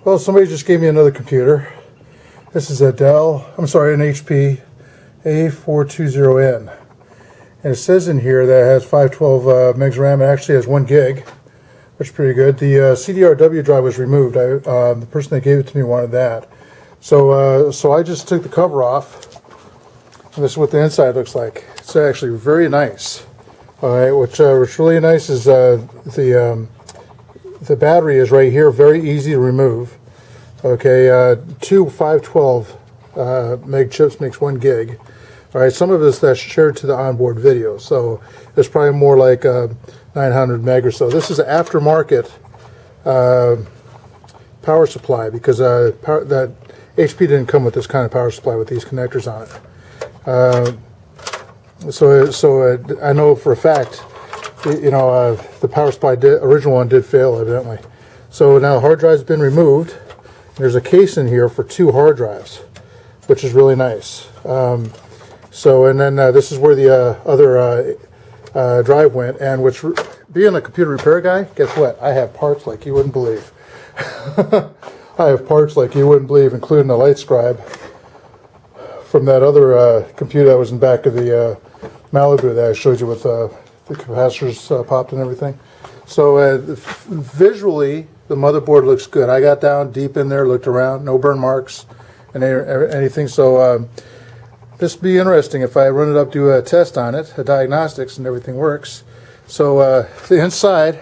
Well, somebody just gave me another computer. This is a Dell, an HP A420N. And it says in here that it has 512 megs RAM. It actually has 1 gig, which is pretty good. The CDRW drive was removed. The person that gave it to me wanted that. So I just took the cover off. And this is what the inside looks like. It's actually very nice. All right, what's really nice is the battery is right here, very easy to remove. Okay, 2 512 meg chips makes 1 gig. All right, some of this that's shared to the onboard video, so it's probably more like 900 meg or so. This is an aftermarket power supply because that HP didn't come with this kind of power supply with these connectors on it. So I know for a fact, the power supply original one did fail evidently. So now the hard drive's been removed. There's a case in here for 2 hard drives, which is really nice. And then this is where the other drive went. And being a computer repair guy, guess what? I have parts like you wouldn't believe. I have parts like you wouldn't believe, including the LightScribe from that other computer that was in back of the Malibu that I showed you with the capacitors popped and everything. So visually, the motherboard looks good. I got down deep in there, looked around, no burn marks and anything. So this would be interesting if I run it up, do a test on it, a diagnostics, and everything works. So the inside,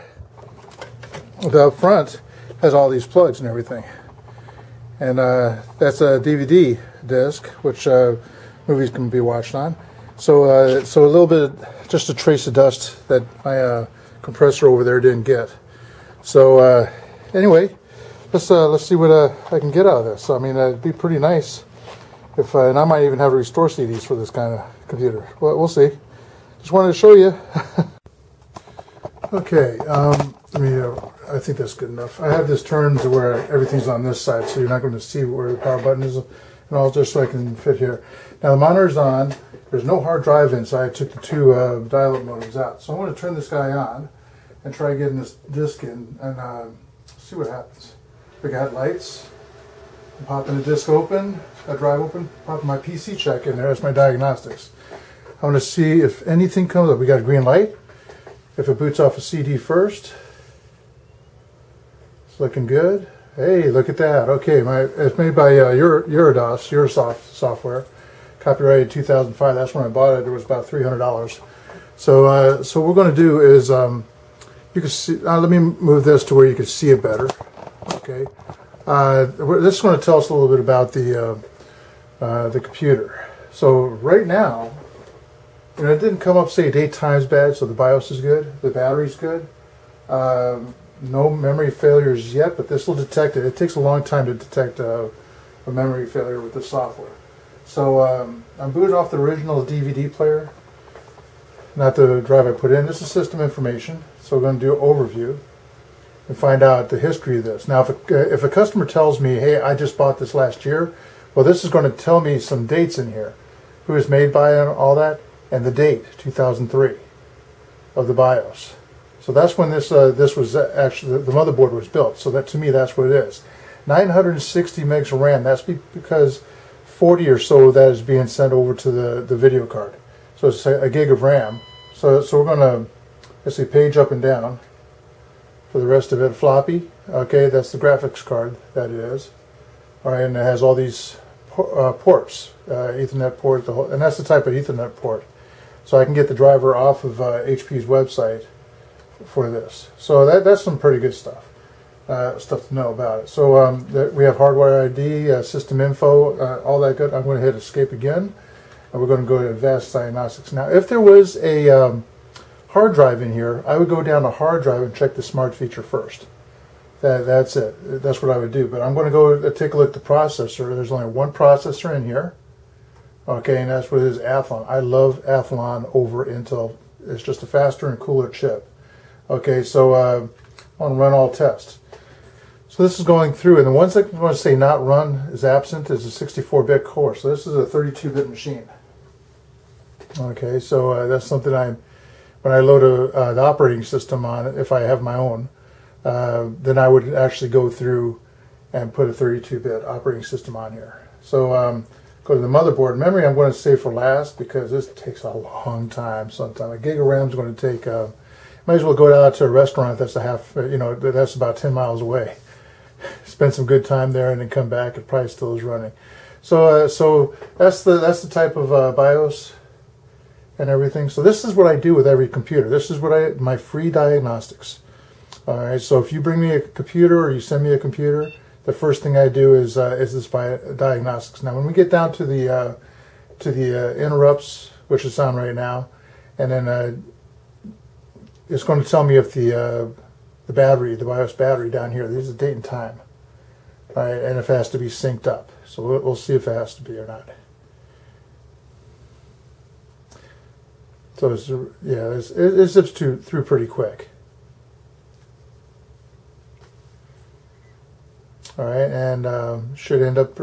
the up front, has all these plugs and everything. And that's a DVD disc, which movies can be watched on. So a little bit, just a trace of dust that my compressor over there didn't get. So anyway, let's see what I can get out of this. I mean, it'd be pretty nice if, and I might even have to restore CDs for this kind of computer. Well, we'll see. Just wanted to show you. Okay, I think that's good enough. I have this turned to where everything's on this side, so you're not going to see where the power button is, and all, just so I can fit here. Now the monitor's on. There's no hard drive in, so I took the 2 dial-up modems out. So I'm going to turn this guy on and try getting this disc in and see what happens. We got lights. I'm popping the disc open, that drive open, popping my PC check in there. That's my diagnostics. I want to see if anything comes up. We got a green light. If it boots off a CD first, it's looking good. Hey, look at that. Okay, it's made by Eurosoft software, copyrighted 2005. That's when I bought it. It was about $300. So what we're going to do is you can see. Let me move this to where you can see it better. Okay, this is going to tell us a little bit about the computer. So right now, it didn't come up, say, 8 times bad, so the BIOS is good, the battery's good. No memory failures yet, but this will detect it. It takes a long time to detect a memory failure with this software. So I'm booted off the original DVD player, not the drive I put in. This is system information, so we're going to do an overview and find out the history of this. Now, if a customer tells me, hey, I just bought this last year, well, this is going to tell me some dates in here. Who was made by and all that, and the date, 2003, of the BIOS. So that's when this was actually, the motherboard was built. So that, to me, that's what it is. 960 megs of RAM. That's because 40 or so of that is being sent over to the video card. So it's a gig of RAM. So we're going to, let's see, page up and down. For the rest of it, floppy. Okay, that's the graphics card that it is. All right, and it has all these ports, Ethernet port, and that's the type of Ethernet port. So I can get the driver off of HP's website for this. So that's some pretty good stuff. Stuff to know about it. So we have hardware ID, system info, all that good. I'm going to hit escape again, and we're going to go to advanced diagnostics. Now, if there was a hard drive in here, I would go down to hard drive and check the smart feature first. That's it. That's what I would do. But I'm going to go take a look at the processor. There's only one processor in here. Okay, and that's what it is, Athlon. I love Athlon over Intel. It's just a faster and cooler chip. Okay, so I want to run all tests. So this is going through, and the ones that I want to say not run is absent is a 64-bit core. So this is a 32-bit machine. Okay, so that's something when I load the operating system on it, if I have my own, then I would actually go through and put a 32-bit operating system on here. So go to the motherboard. Memory I'm going to save for last because this takes a long time. Sometimes a gig of RAM is going to take. Might as well go out to a restaurant that's that's about 10 miles away. Spend some good time there and then come back. It probably still is running. So so that's the type of BIOS and everything. So this is what I do with every computer. This is what my free diagnostics. All right. So if you bring me a computer or you send me a computer, the first thing I do is this diagnostics. Now, when we get down to the interrupts, which is on right now, and then it's going to tell me if the BIOS battery down here, this is the date and time, right? And if it has to be synced up. So we'll see if it has to be or not. So it zips through pretty quick. All right, and should end up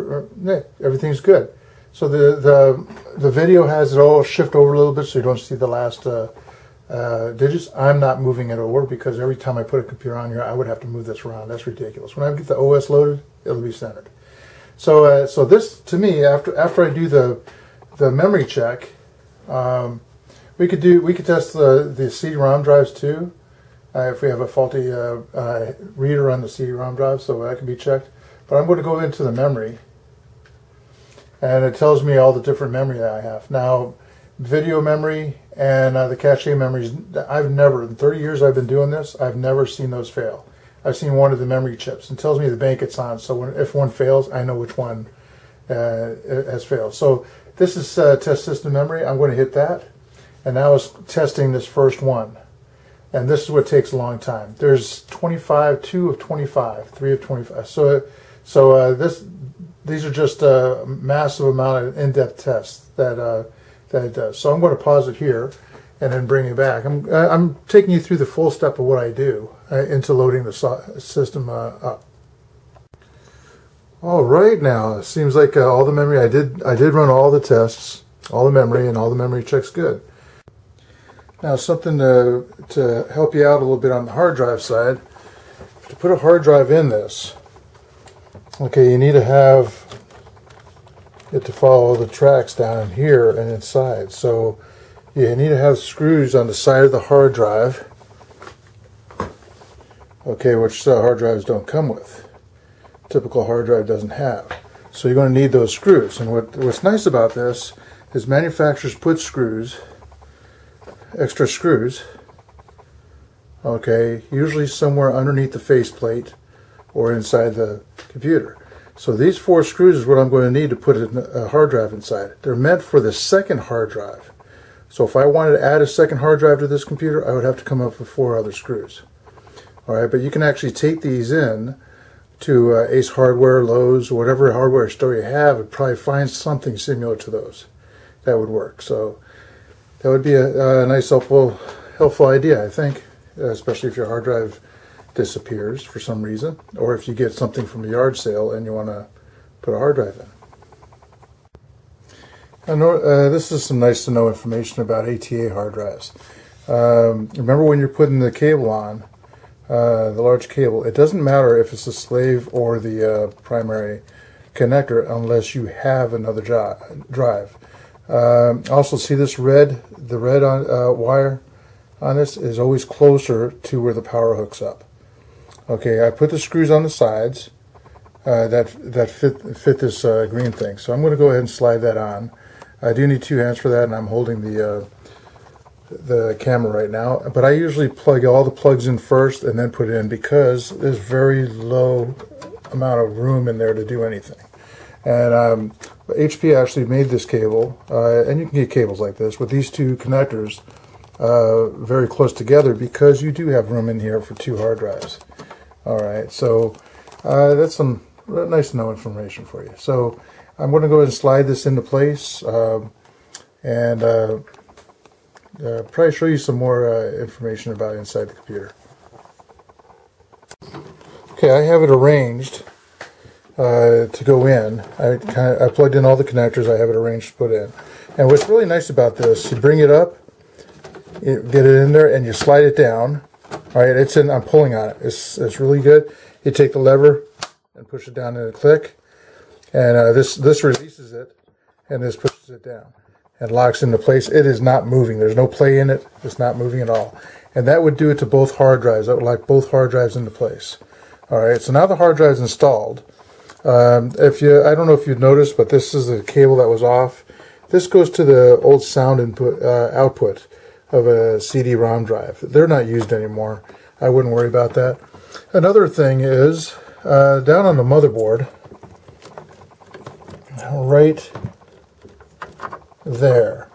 everything's good. So the video has it all shift over a little bit, so you don't see the last digits. I'm not moving it over because every time I put a computer on here, I would have to move this around. That's ridiculous. When I get the OS loaded, it'll be centered. So so this, to me, after I do the memory check, we could test the CD-ROM drives too. If we have a faulty reader on the CD-ROM drive, so that can be checked. But I'm going to go into the memory, and it tells me all the different memory that I have. Now, video memory and the cache memories, I've never, in 30 years I've been doing this, I've never seen those fail. I've seen one of the memory chips, and it tells me the bank it's on, so if one fails, I know which one has failed. So this is test system memory. I'm going to hit that, and now it's testing this first one. And this is what takes a long time. There's 25, 2 of 25, 3 of 25. So these are just a massive amount of in-depth tests that it does. So I'm going to pause it here and then bring it back. I'm taking you through the full step of what I do into loading the system up. All right, now it seems like all the memory I did run all the tests, all the memory, and all the memory checks good. Now, something to help you out a little bit on the hard drive side. To put a hard drive in this, okay, you need to have it to follow the tracks down in here and inside. So you need to have screws on the side of the hard drive, okay, which hard drives don't come with. Typical hard drive doesn't have. So you're going to need those screws. And what's nice about this is manufacturers put screws, extra screws, okay, usually somewhere underneath the faceplate or inside the computer. So these 4 screws is what I'm going to need to put a hard drive inside. They're meant for the second hard drive. So if I wanted to add a second hard drive to this computer, I would have to come up with 4 other screws. All right, but you can actually take these in to Ace Hardware, Lowe's, whatever hardware store you have, and probably find something similar to those that would work. So that would be a nice, helpful idea, I think, especially if your hard drive disappears for some reason, or if you get something from a yard sale and you want to put a hard drive in. I know, this is some nice to know information about ATA hard drives. Remember when you're putting the cable on, the large cable, it doesn't matter if it's the slave or the primary connector unless you have another drive. Also, see this the red wire on this is always closer to where the power hooks up. Okay, I put the screws on the sides that fit this green thing. So I'm going to go ahead and slide that on. I do need 2 hands for that, and I'm holding the camera right now. But I usually plug all the plugs in first and then put it in because there's very low amount of room in there to do anything. And HP actually made this cable, and you can get cables like this with these 2 connectors very close together because you do have room in here for 2 hard drives. All right, so that's some nice to know information for you. So I'm going to go ahead and slide this into place and probably show you some more information about inside the computer. Okay, I have it arranged to go in. I plugged in all the connectors. I have it arranged to put in. And what's really nice about this, you bring it up, you get it in there, and you slide it down. All right, it's in. I'm pulling on it. It's really good. You take the lever, and push it down in a click, and this releases it, and this pushes it down and locks into place. It is not moving. There's no play in it. It's not moving at all. And that would do it to both hard drives. That would lock both hard drives into place. All right, so now the hard drive's installed. I don't know if you've noticed, but this is the cable that was off. This goes to the old sound input output of a CD-ROM drive. They're not used anymore. I wouldn't worry about that. Another thing is, down on the motherboard, right there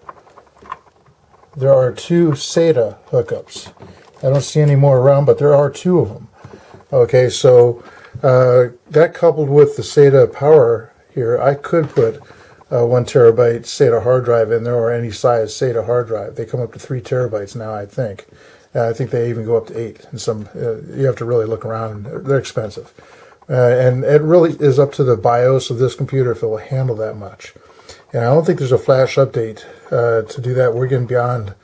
are two SATA hookups. I don't see any more around, but there are two of them. Okay, so that coupled with the SATA power here, I could put a 1 terabyte SATA hard drive in there, or any size SATA hard drive. They come up to 3 terabytes now, I think. I think they even go up to 8. And some you have to really look around. They're expensive. And it really is up to the BIOS of this computer if it will handle that much. And I don't think there's a flash update to do that. We're getting beyond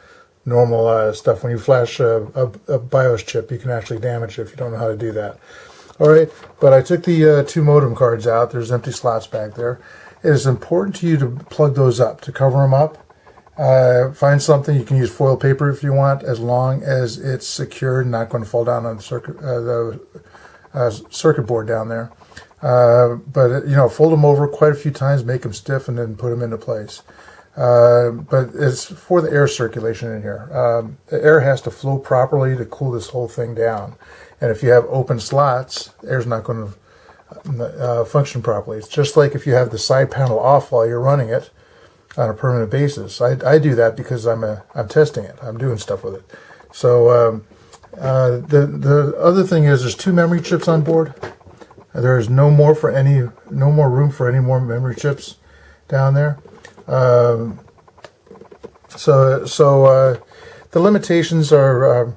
normal stuff. When you flash a BIOS chip, you can actually damage it if you don't know how to do that. All right, but I took the 2 modem cards out. There's empty slots back there. It is important to you to plug those up, to cover them up. Find something. You can use foil paper if you want, as long as it's secured and not going to fall down on the circuit board down there. But you know, fold them over quite a few times, make them stiff, and then put them into place. But it's for the air circulation in here. The air has to flow properly to cool this whole thing down. And if you have open slots, the air's not going to function properly. It's just like if you have the side panel off while you're running it on a permanent basis. I do that because I'm testing it. I'm doing stuff with it. So the other thing is, there's 2 memory chips on board. There's no more room for any more memory chips down there. So the limitations are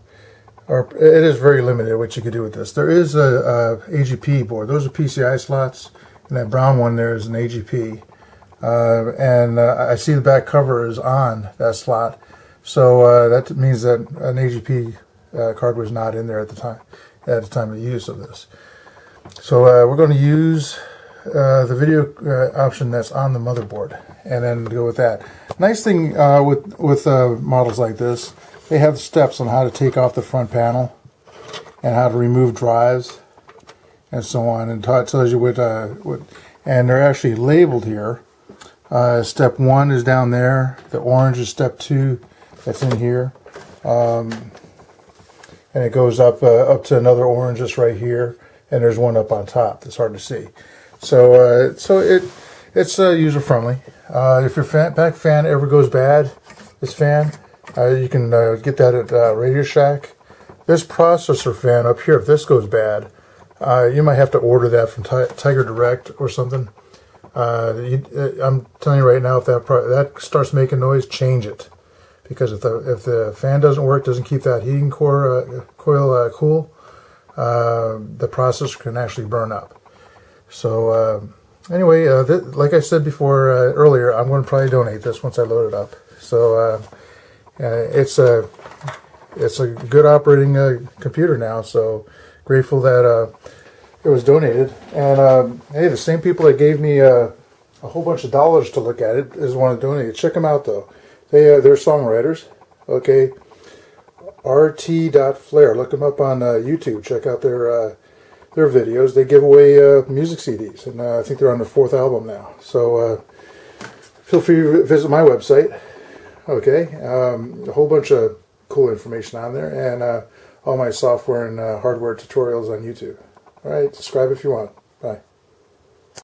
it is very limited what you could do with this. There is a AGP board. Those are PCI slots, and that brown one there is an AGP. And I see the back cover is on that slot, so that means that an AGP card was not in there at the time of use of this. So we're going to use the video option that's on the motherboard, and then go with that. Nice thing with models like this, they have steps on how to take off the front panel and how to remove drives and so on, and it tells you what and they're actually labeled here. Step 1 is down there. The orange is step 2. That's in here, and it goes up to another orange just right here, and there's one up on top that's hard to see. So it's user friendly. If your back fan ever goes bad, this fan, you can get that at Radio Shack. This processor fan up here, if this goes bad, you might have to order that from Tiger Direct or something. I'm telling you right now, if that starts making noise, change it, because if the fan doesn't work, doesn't keep that heating coil cool, the processor can actually burn up. So anyway, like I said before earlier, I'm going to probably donate this once I load it up. So it's a good operating computer now. So grateful that it was donated. And hey, the same people that gave me a whole bunch of dollars to look at it is want to donate it. Check them out though. They're songwriters. Okay, RT.Flair. Look them up on YouTube. Check out their videos. They give away music CDs, and I think they're on their 4th album now. So feel free to visit my website. Okay, a whole bunch of cool information on there, and all my software and hardware tutorials on YouTube. All right, subscribe if you want. Bye.